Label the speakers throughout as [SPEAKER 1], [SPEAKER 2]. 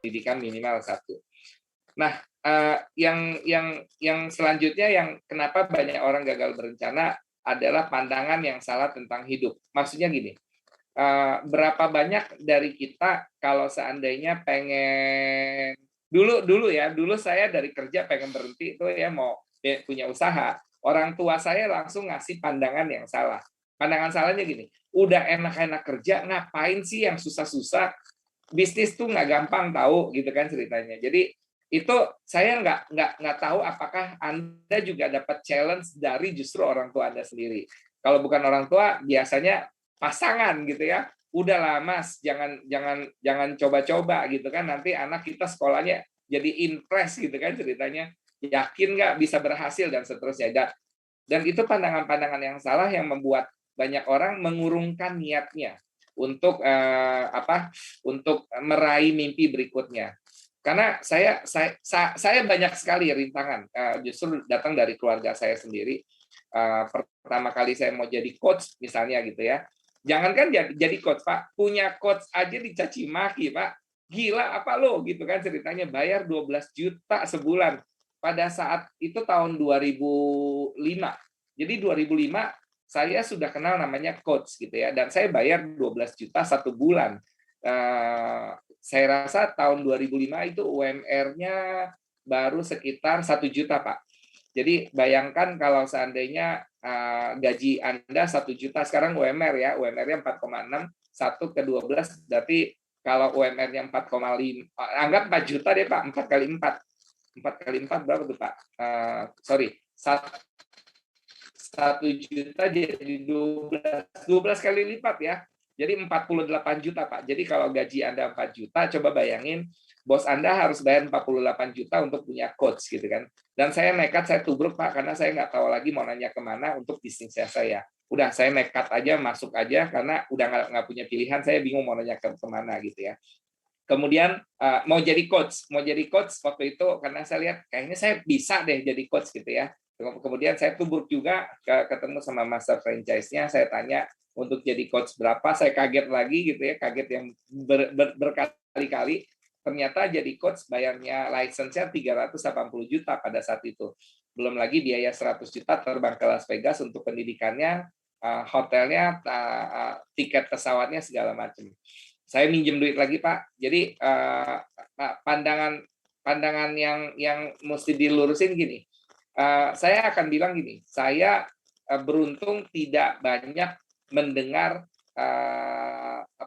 [SPEAKER 1] pendidikan minimal 1. Nah, yang selanjutnya yang kenapa banyak orang gagal berencana adalah pandangan yang salah tentang hidup. Maksudnya gini, berapa banyak dari kita kalau seandainya pengen dulu saya dari kerja pengen berhenti itu ya mau punya usaha, orang tua saya langsung ngasih pandangan yang salah. Pandangan salahnya gini, udah enak-enak kerja, ngapain sih yang susah-susah? Bisnis tuh nggak gampang tahu gitu kan ceritanya. Jadi itu saya nggak tahu apakah Anda juga dapat challenge dari justru orang tua Anda sendiri. Kalau bukan orang tua, biasanya pasangan gitu ya. Udahlah Mas, jangan coba-coba gitu kan, nanti anak kita sekolahnya jadi impress gitu kan ceritanya. Yakin nggak bisa berhasil dan seterusnya. Dan itu pandangan-pandangan yang salah yang membuat banyak orang mengurungkan niatnya untuk untuk meraih mimpi berikutnya. Karena saya banyak sekali rintangan justru datang dari keluarga saya sendiri. Pertama kali saya mau jadi coach misalnya gitu ya. Jangankan jadi coach, Pak, punya coach aja dicaci maki, Pak. Gila apa lo gitu kan ceritanya, bayar 12 juta sebulan. Pada saat itu tahun 2005. Jadi 2005 saya sudah kenal namanya coach gitu ya, dan saya bayar 12 juta 1 bulan. Saya rasa tahun 2005 itu UMR-nya baru sekitar 1 juta, Pak. Jadi bayangkan kalau seandainya gaji Anda 1 juta, sekarang UMR ya, UMR-nya 4,6, 1 ke 12, berarti kalau UMR-nya 4,5, anggap 4 juta deh Pak, 4 kali 4. 4 kali 4 berapa tuh Pak? Sorry, 1 juta jadi 12 kali lipat ya. Jadi 48 juta Pak. Jadi kalau gaji Anda 4 juta, coba bayangin bos Anda harus bayar 48 juta untuk punya coach gitu kan. Dan saya nekat, saya tubruk Pak, karena saya nggak tahu lagi mau nanya kemana untuk bisnis saya. Udah saya nekat aja, masuk aja, karena udah nggak punya pilihan, saya bingung mau nanya kemana gitu ya. Kemudian mau jadi coach waktu itu karena saya lihat kayaknya saya bisa deh jadi coach gitu ya. Kemudian saya tubruk juga ketemu sama master franchise-nya, saya tanya untuk jadi coach berapa, saya kaget lagi gitu ya, kaget yang berkali-kali. Ternyata jadi coach bayarnya license-nya 380 juta pada saat itu. Belum lagi biaya 100 juta terbang ke Las Vegas untuk pendidikannya, hotelnya, tiket pesawatnya segala macam. Saya minjem duit lagi Pak. Jadi pandangan yang mesti dilurusin gini. Saya akan bilang gini, saya beruntung tidak banyak mendengar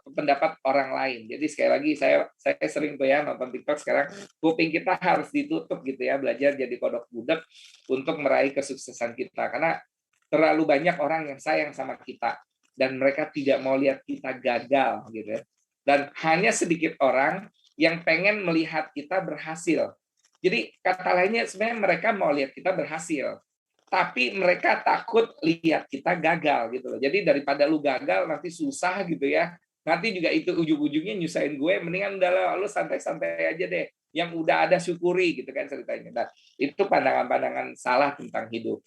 [SPEAKER 1] pendapat orang lain. Jadi sekali lagi saya sering tuh ya nonton TikTok sekarang, kuping kita harus ditutup gitu ya, belajar jadi kodok budak untuk meraih kesuksesan kita. Karena terlalu banyak orang yang sayang sama kita dan mereka tidak mau lihat kita gagal gitu ya. Dan hanya sedikit orang yang pengen melihat kita berhasil. Jadi kata lainnya sebenarnya mereka mau lihat kita berhasil, tapi mereka takut lihat kita gagal gitu loh. Jadi daripada lu gagal nanti susah gitu ya, nanti juga itu ujung-ujungnya nyusahin gue, mendingan udah lu santai-santai aja deh. Yang udah ada syukuri gitu kan ceritanya. Nah, itu pandangan-pandangan salah tentang hidup.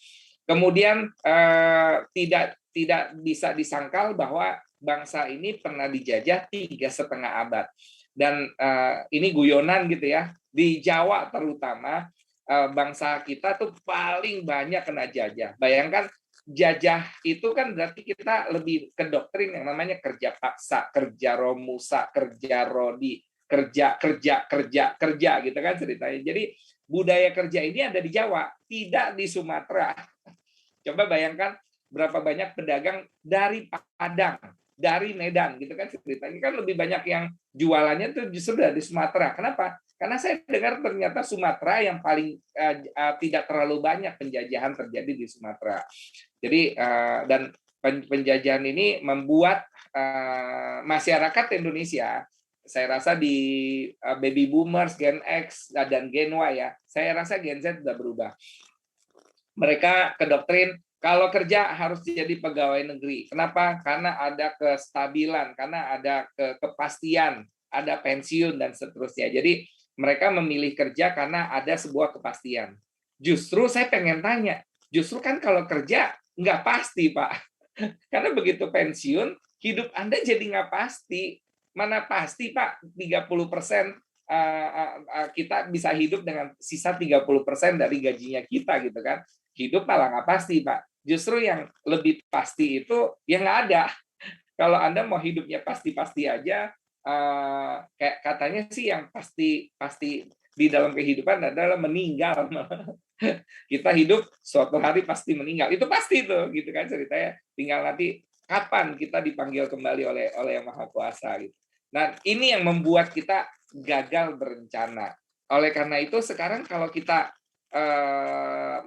[SPEAKER 1] Kemudian tidak bisa disangkal bahwa bangsa ini pernah dijajah 3,5 abad. Dan ini guyonan gitu ya. Di Jawa terutama, bangsa kita tuh paling banyak kena jajah. Bayangkan, jajah itu kan berarti kita lebih ke doktrin yang namanya kerja paksa, kerja romusa, kerja rodi, kerja gitu kan ceritanya. Jadi budaya kerja ini ada di Jawa, tidak di Sumatera. Coba bayangkan berapa banyak pedagang dari Padang, dari Medan gitu kan ceritanya, kan lebih banyak yang jualannya tuh justru dari Sumatera. Kenapa? Karena saya dengar ternyata Sumatera yang paling tidak terlalu banyak penjajahan terjadi di Sumatera. Jadi dan penjajahan ini membuat masyarakat Indonesia, saya rasa di baby boomers, Gen X dan Gen Y ya, saya rasa Gen Z sudah berubah. Mereka ke doktrin kalau kerja harus jadi pegawai negeri. Kenapa? Karena ada kestabilan, karena ada kepastian, ada pensiun dan seterusnya. Jadi mereka memilih kerja karena ada sebuah kepastian. Justru saya pengen tanya, justru kan kalau kerja nggak pasti, Pak. Karena begitu pensiun, hidup Anda jadi nggak pasti. Mana pasti, Pak, 30% kita bisa hidup dengan sisa 30% dari gajinya kita gitu kan. Hidup malah nggak pasti, Pak. Justru yang lebih pasti itu yang nggak ada. Kalau Anda mau hidupnya pasti-pasti aja, kayak katanya sih yang pasti di dalam kehidupan adalah meninggal. Kita hidup suatu hari pasti meninggal. Itu pasti tuh, gitu kan ceritanya. Tinggal nanti kapan kita dipanggil kembali oleh Yang Maha Kuasa gitu. Nah, ini yang membuat kita gagal berencana. Oleh karena itu sekarang kalau kita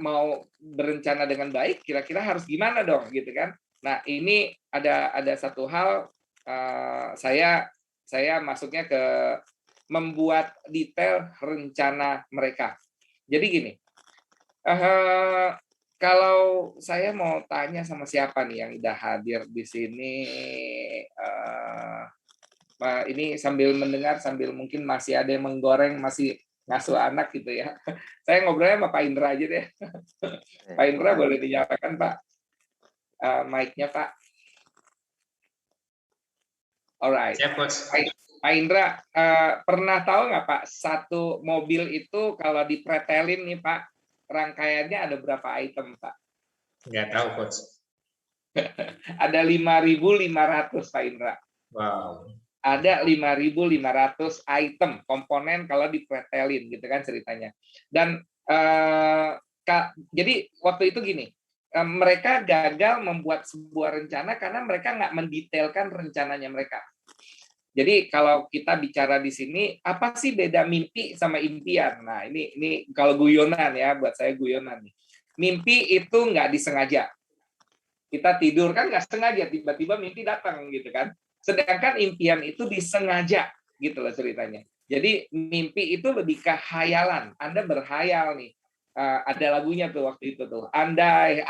[SPEAKER 1] mau berencana dengan baik, kira-kira harus gimana dong, gitu kan? Nah, ini ada satu hal, saya masuknya ke membuat detail rencana mereka. Jadi gini, kalau saya mau tanya sama siapa nih yang udah hadir di sini, ini sambil mendengar, sambil mungkin masih ada yang menggoreng, masih ngasuh anak gitu ya. Saya ngobrolnya sama Pak Indra aja deh. Pak Indra boleh dinyalakan Pak, mic-nya Pak. Alright.
[SPEAKER 2] Siap, Coach.
[SPEAKER 1] Pak Indra, pernah tahu nggak Pak, satu mobil itu kalau dipretelin nih Pak, rangkaiannya ada berapa item Pak?
[SPEAKER 2] Nggak tahu, Coach.
[SPEAKER 1] Ada 5.500 Pak Indra.
[SPEAKER 2] Wow.
[SPEAKER 1] Ada 5.500 item komponen kalau dipretelin gitu kan ceritanya. Dan jadi waktu itu gini, mereka gagal membuat sebuah rencana karena mereka nggak mendetailkan rencananya mereka. Jadi kalau kita bicara di sini, apa sih beda mimpi sama impian? Nah, ini kalau guyonan ya, buat saya guyonan nih. Mimpi itu nggak disengaja. Kita tidur kan nggak sengaja, tiba-tiba mimpi datang gitu kan. Sedangkan impian itu disengaja gitu loh ceritanya. Jadi mimpi itu lebih ke hayalan. Anda berhayal nih. Ada lagunya tuh waktu itu tuh. Andai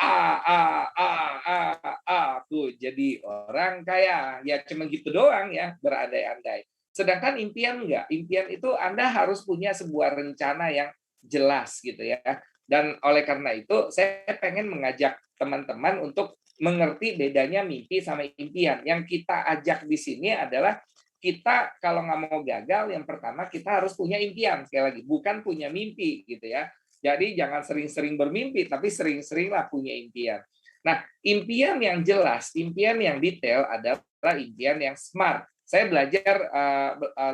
[SPEAKER 1] tuh jadi orang kaya. Ya cuma gitu doang ya, berandai-andai. Sedangkan impian enggak. Impian itu Anda harus punya sebuah rencana yang jelas gitu ya. Dan oleh karena itu saya pengen mengajak teman-teman untuk mengerti bedanya mimpi sama impian. Yang kita ajak di sini adalah kita kalau nggak mau gagal, yang pertama kita harus punya impian. Sekali lagi, bukan punya mimpi gitu ya. Jadi jangan sering-sering bermimpi, tapi sering-seringlah punya impian. Nah, impian yang jelas, impian yang detail adalah impian yang smart. Saya belajar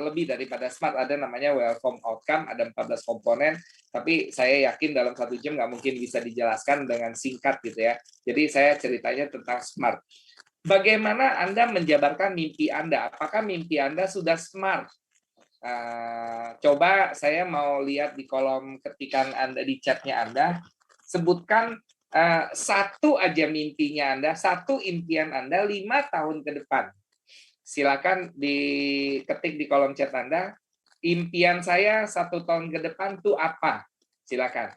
[SPEAKER 1] lebih daripada smart, ada namanya welcome outcome, ada 14 komponen, tapi saya yakin dalam 1 jam nggak mungkin bisa dijelaskan dengan singkat gitu ya. Jadi saya ceritanya tentang smart. Bagaimana Anda menjabarkan mimpi Anda? Apakah mimpi Anda sudah smart? Coba saya mau lihat di kolom ketikan Anda, di chatnya Anda, sebutkan satu aja mimpinya Anda, satu impian Anda 5 tahun ke depan. Silakan diketik di kolom chat Anda, impian saya 1 tahun ke depan tuh apa? Silakan.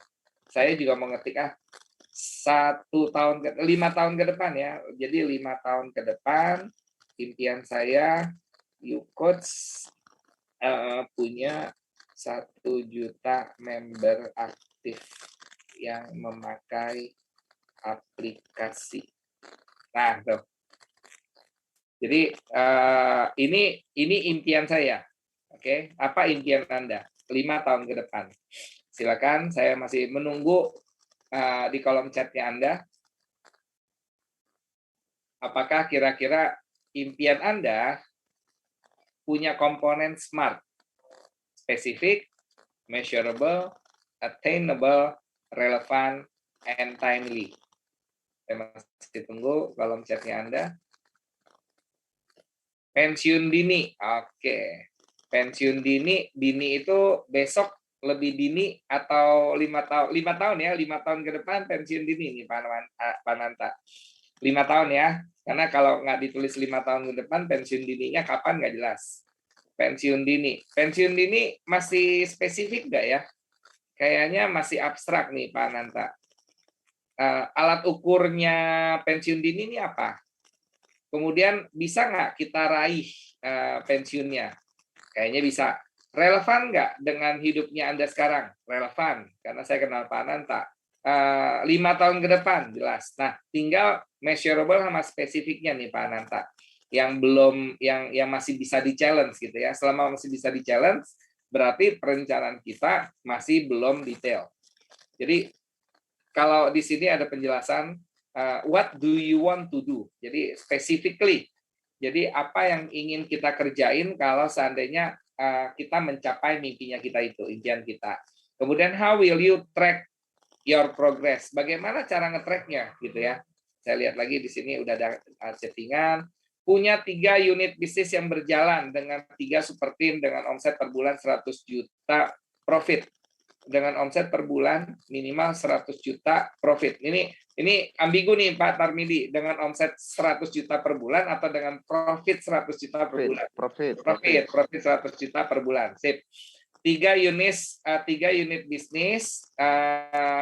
[SPEAKER 1] Saya juga mau ngetik 5 tahun ke depan ya. Jadi 5 tahun ke depan, impian saya, you coach punya 1 juta member aktif yang memakai aplikasi. Nah, tuh. Jadi ini impian saya. Oke, apa impian Anda 5 tahun ke depan? Silakan, saya masih menunggu di kolom chatnya Anda. Apakah kira-kira impian Anda punya komponen SMART, spesifik, measurable, attainable, relevant, and timely. Saya masih tunggu kolom chatnya Anda. Pensiun dini, oke. Pensiun dini itu besok lebih dini atau 5 tahun ya, 5 tahun ke depan pensiun dini nih Pak Nanta. 5 tahun ya, karena kalau nggak ditulis 5 tahun ke depan, pensiun dininya kapan nggak jelas. Pensiun dini masih spesifik nggak ya? Kayaknya masih abstrak nih Pak Nanta. Alat ukurnya pensiun dini ini apa? Kemudian bisa nggak kita raih pensiunnya? Kayaknya bisa. Relevan nggak dengan hidupnya Anda sekarang? Relevan, karena saya kenal Pak Nanta. 5 tahun ke depan jelas. Nah, tinggal measurable sama spesifiknya nih Pak Nanta. Yang belum, yang masih bisa di challenge gitu ya. Selama masih bisa di challenge, berarti perencanaan kita masih belum detail. Jadi kalau di sini ada penjelasan what do you want to do. Jadi specifically. Jadi apa yang ingin kita kerjain kalau seandainya kita mencapai mimpinya kita itu, impian kita. Kemudian how will you track your progress? Bagaimana cara nge-tracknya gitu ya. Saya lihat lagi di sini udah ada settingan. Punya 3 unit bisnis yang berjalan dengan 3 super team dengan omset per bulan 100 juta profit. Dengan omset per bulan minimal 100 juta profit. Ini ambigu nih Pak Tarmidi, dengan omset 100 juta per bulan atau dengan profit 100 juta per bulan? Profit 100 juta per bulan. Sip. 3 unit bisnis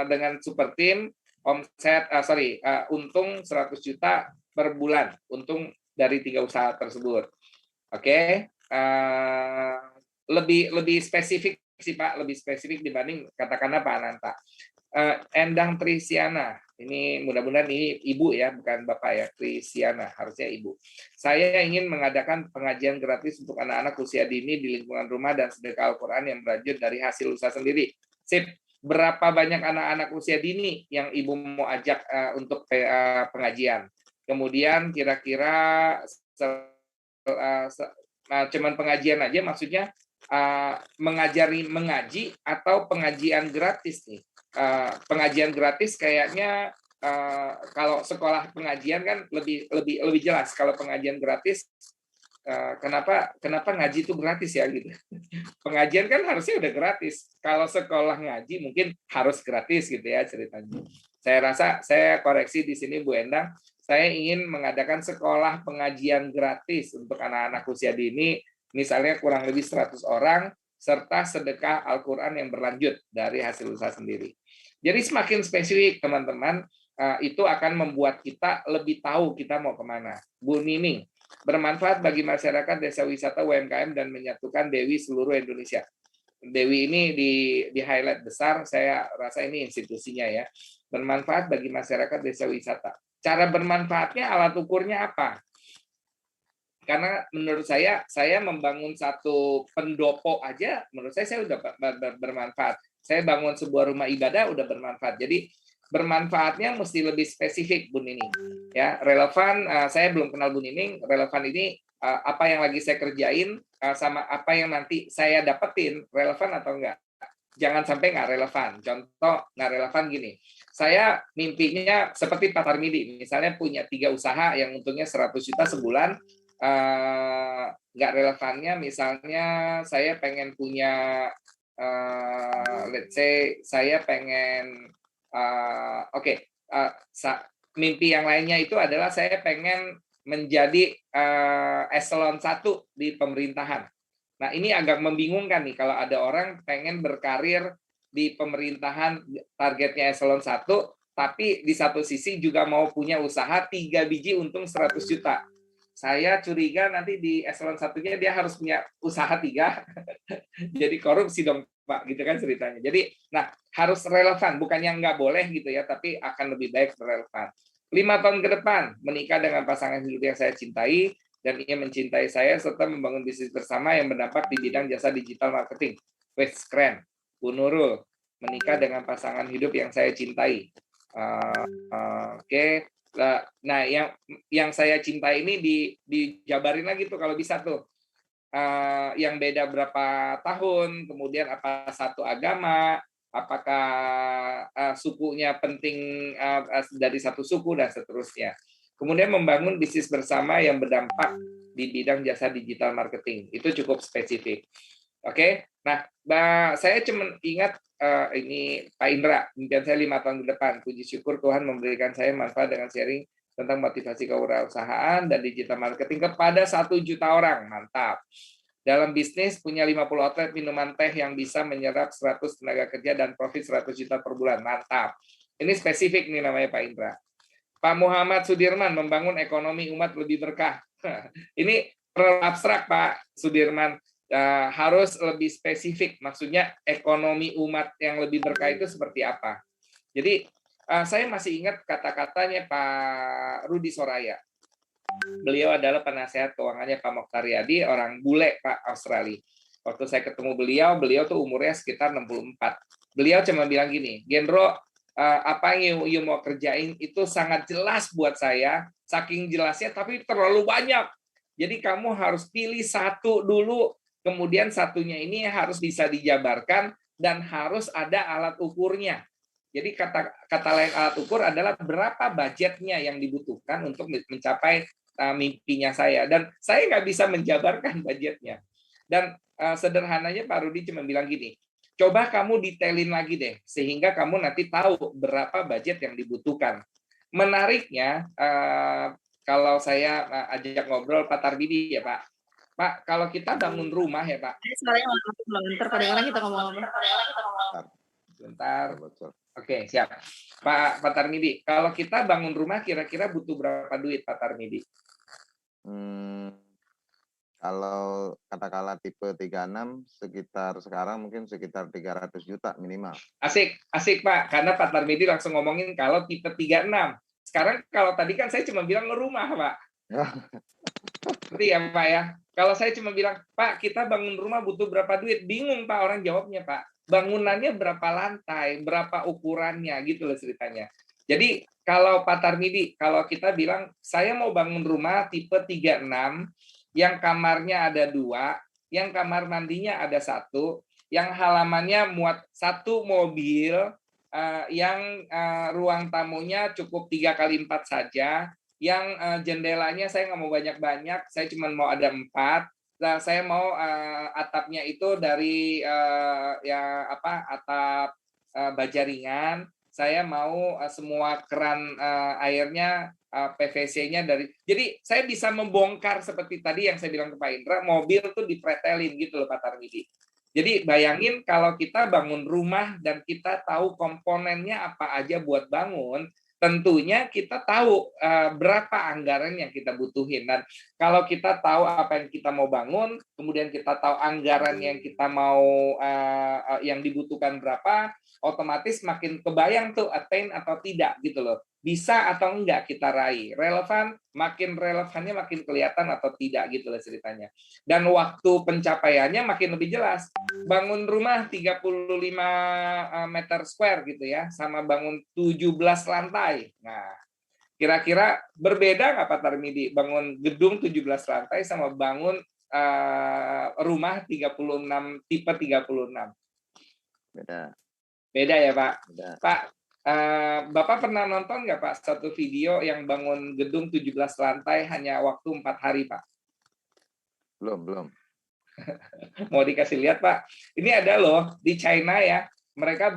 [SPEAKER 1] dengan super team omset untung 100 juta per bulan, untung dari 3 usaha tersebut. Oke. Lebih spesifik sih Pak, lebih spesifik dibanding katakanlah Pak Ananta. Endang Trisiana, ini mudah-mudahan ini ibu ya, bukan bapak ya, Trisiana, harusnya ibu. Saya ingin mengadakan pengajian gratis untuk anak-anak usia dini di lingkungan rumah dan sedekah Al-Quran yang berlanjut dari hasil usaha sendiri. Sip. Berapa banyak anak-anak usia dini yang ibu mau ajak untuk pengajian? Kemudian kira-kira cuman pengajian aja, maksudnya mengaji atau pengajian gratis nih. Pengajian gratis kayaknya kalau sekolah pengajian kan lebih jelas. Kalau pengajian gratis kenapa ngaji itu gratis ya gitu. Pengajian kan harusnya udah gratis. Kalau sekolah ngaji mungkin harus gratis gitu ya ceritanya. Saya rasa saya koreksi di sini Bu Endang, saya ingin mengadakan sekolah pengajian gratis untuk anak-anak usia dini, misalnya kurang lebih 100 orang, serta sedekah Al-Quran yang berlanjut dari hasil usaha sendiri. Jadi semakin spesifik teman-teman, itu akan membuat kita lebih tahu kita mau kemana. Bu Nining, bermanfaat bagi masyarakat desa wisata UMKM dan menyatukan Dewi seluruh Indonesia. Dewi ini di highlight besar, saya rasa ini institusinya ya. Bermanfaat bagi masyarakat desa wisata. Cara bermanfaatnya, alat ukurnya apa? Karena menurut saya membangun satu pendopo aja, menurut saya udah bermanfaat. Saya bangun sebuah rumah ibadah udah bermanfaat. Jadi bermanfaatnya mesti lebih spesifik, Bu Nining. Ya, relevan. Saya belum kenal Bu Nining. Relevan ini apa yang lagi saya kerjain sama apa yang nanti saya dapetin, relevan atau enggak? Jangan sampai nggak relevan. Contoh nggak relevan gini. Saya mimpinya seperti Pak Tarmidi, misalnya punya 3 usaha yang untungnya 100 juta sebulan. Nggak relevannya misalnya saya pengen punya let's say saya pengen mimpi yang lainnya itu adalah saya pengen menjadi eselon 1 di pemerintahan. Nah, ini agak membingungkan nih kalau ada orang pengen berkarir di pemerintahan targetnya eselon 1, tapi di satu sisi juga mau punya usaha 3 biji untung 100 juta. Saya curiga nanti di eselon 1-nya dia harus punya usaha 3. Jadi korupsi dong, Pak, gitu kan ceritanya. Jadi, harus relevan, bukan yang nggak boleh gitu ya, tapi akan lebih baik relevan. 5 tahun ke depan, menikah dengan pasangan hidup yang saya cintai, dan ia mencintai saya, serta membangun bisnis bersama yang berdampak di bidang jasa digital marketing. Wes, keren. Bu Nurul, menikah dengan pasangan hidup yang saya cintai. Oke. Nah, yang saya cintai ini dijabarin lagi tuh kalau bisa tuh. Yang beda berapa tahun, kemudian apa satu agama, apakah sukunya penting dari satu suku, dan seterusnya. Kemudian membangun bisnis bersama yang berdampak di bidang jasa digital marketing. Itu cukup spesifik. Oke. Nah, saya cuma ingat ini Pak Indra, impian saya 5 tahun ke depan. Puji syukur Tuhan memberikan saya manfaat dengan sharing tentang motivasi kewirausahaan dan digital marketing kepada 1 juta orang. Mantap. Dalam bisnis punya 50 outlet minuman teh yang bisa menyerap 100 tenaga kerja dan profit 100 juta per bulan. Mantap. Ini spesifik nih namanya Pak Indra. Pak Muhammad Sudirman, membangun ekonomi umat lebih berkah. Ini terlalu abstrak Pak Sudirman. Harus lebih spesifik. Maksudnya ekonomi umat yang lebih berkah itu seperti apa? Jadi saya masih ingat kata-katanya Pak Rudi Soraya. Beliau adalah penasehat keuangannya Pak Mokhtar Yadi, orang bule Pak Australia. Waktu saya ketemu beliau tuh umurnya sekitar 64. Beliau cuma bilang gini, Gendro, apa yang you mau kerjain itu sangat jelas buat saya, saking jelasnya tapi terlalu banyak. Jadi kamu harus pilih satu dulu, kemudian satunya ini harus bisa dijabarkan dan harus ada alat ukurnya. Jadi kata lain alat ukur adalah berapa budgetnya yang dibutuhkan untuk mencapai mimpinya saya. Dan saya nggak bisa menjabarkan budgetnya. Dan sederhananya Pak Rudi cuma bilang gini, coba kamu detailin lagi deh, sehingga kamu nanti tahu berapa budget yang dibutuhkan. Menariknya, kalau saya ajak ngobrol Pak Tarbidi ya Pak. Pak, kalau kita bangun rumah ya Pak.
[SPEAKER 3] Suaranya bentar, kedengeran kita ngomong.
[SPEAKER 1] Bentar. Oke, siap. Pak Tarmidi, kalau kita bangun rumah kira-kira butuh berapa duit Pak Tarmidi?
[SPEAKER 4] Kalau katakanlah tipe 36 sekitar sekarang mungkin sekitar 300 juta minimal.
[SPEAKER 1] Asik Pak, karena Pak Tarmidi langsung ngomongin kalau tipe 36. Sekarang kalau tadi kan saya cuma bilang rumah Pak. Berarti ya Pak ya. Kalau saya cuma bilang, Pak kita bangun rumah butuh berapa duit? Bingung Pak orang jawabnya Pak. Bangunannya berapa lantai, berapa ukurannya, gitu loh ceritanya. Jadi kalau Pak Tarmidi, kalau kita bilang, saya mau bangun rumah tipe 36, yang kamarnya ada 2, yang kamar mandinya ada 1, yang halamannya muat 1 mobil, yang ruang tamunya cukup 3x4 saja, yang jendelanya saya nggak mau banyak-banyak, saya cuma mau ada 4. Nah, saya mau atapnya itu dari atap baja ringan. Saya mau semua keran airnya PVC-nya dari. Jadi saya bisa membongkar seperti tadi yang saya bilang ke Pak Indra, mobil tuh dipretelin gitu loh Pak Tarmidi. Jadi bayangin kalau kita bangun rumah dan kita tahu komponennya apa aja buat bangun, tentunya kita tahu berapa anggaran yang kita butuhin. Dan kalau kita tahu apa yang kita mau bangun, kemudian kita tahu anggaran yang kita mau yang dibutuhkan berapa, otomatis makin kebayang tuh attain atau tidak gitu loh. Bisa atau enggak kita raih. Relevan, makin relevannya makin kelihatan atau tidak gitu loh ceritanya. Dan waktu pencapaiannya makin lebih jelas. Bangun rumah 35 meter square gitu ya, sama bangun 17 lantai. Nah, kira-kira berbeda nggak Pak Tarmidi bangun gedung 17 lantai sama bangun rumah 36 tipe 36? Beda ya Pak? Beda. Pak, Bapak pernah nonton nggak Pak satu video yang bangun gedung 17 lantai hanya waktu 4 hari Pak?
[SPEAKER 4] Belum.
[SPEAKER 1] Mau dikasih lihat Pak? Ini ada loh di China ya, mereka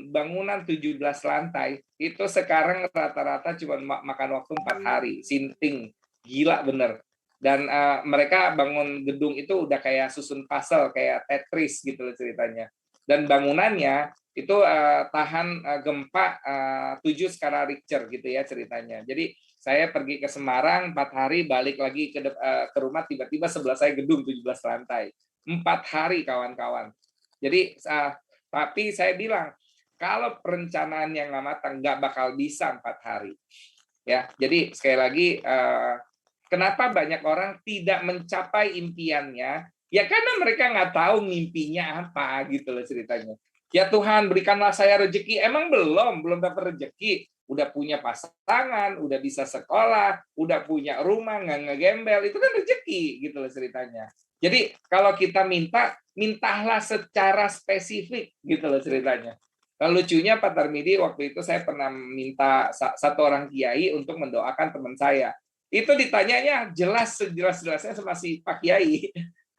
[SPEAKER 1] bangunan 17 lantai, itu sekarang rata-rata cuma makan waktu 4 hari, sinting, gila bener. Dan mereka bangun gedung itu udah kayak susun puzzle, kayak Tetris gitu loh ceritanya. Dan bangunannya itu tahan gempa 7 skala Richter gitu ya ceritanya. Jadi saya pergi ke Semarang 4 hari, balik lagi ke rumah, tiba-tiba sebelah saya gedung 17 lantai. 4 hari kawan-kawan. Jadi tapi saya bilang kalau perencanaan yang nggak matang nggak bakal bisa 4 hari. Ya, jadi sekali lagi kenapa banyak orang tidak mencapai impiannya? Ya karena mereka nggak tahu mimpinya apa gitu loh ceritanya. Ya Tuhan berikanlah saya rezeki. Emang belum dapat rezeki. Udah punya pasangan, udah bisa sekolah, udah punya rumah, nggak ngegembel, itu kan rezeki gitu loh ceritanya. Jadi kalau kita mintalah secara spesifik gitu loh ceritanya. Nah, lucunya Pak Tarmidi waktu itu saya pernah minta satu orang kiai untuk mendoakan teman saya. Itu ditanyanya sejelas-jelasnya sama si Pak Kiai.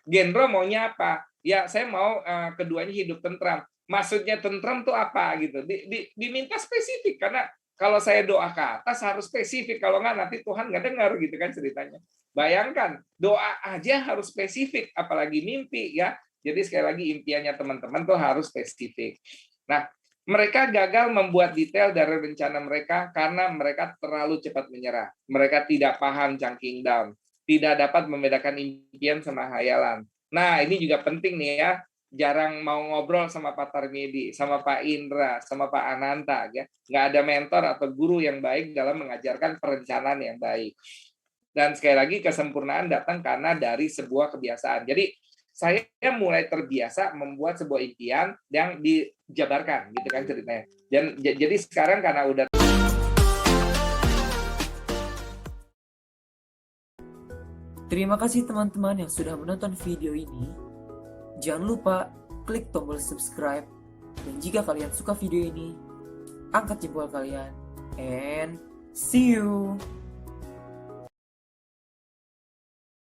[SPEAKER 1] Gendro maunya apa? Ya saya mau keduanya hidup tentram. Maksudnya tentram tuh apa gitu? Diminta spesifik karena kalau saya doa ke atas harus spesifik, kalau nggak nanti Tuhan nggak dengar gitu kan ceritanya. Bayangkan, doa aja harus spesifik, apalagi mimpi ya. Jadi sekali lagi impiannya teman-teman tuh harus spesifik. Nah, mereka gagal membuat detail dari rencana mereka karena mereka terlalu cepat menyerah. Mereka tidak paham chunking down, tidak dapat membedakan impian sama hayalan. Nah, ini juga penting nih ya. Jarang mau ngobrol sama Pak Tarmidi, sama Pak Indra, sama Pak Ananta, ya. Nggak ada mentor atau guru yang baik dalam mengajarkan perencanaan yang baik. Dan sekali lagi kesempurnaan datang karena dari sebuah kebiasaan. Jadi saya mulai terbiasa membuat sebuah impian yang dijabarkan gitu kan ceritanya. Dan jadi sekarang karena udah
[SPEAKER 5] Terima kasih teman-teman yang sudah menonton video ini. Jangan lupa klik tombol subscribe. Dan jika kalian suka video ini, angkat jempol kalian. And see you!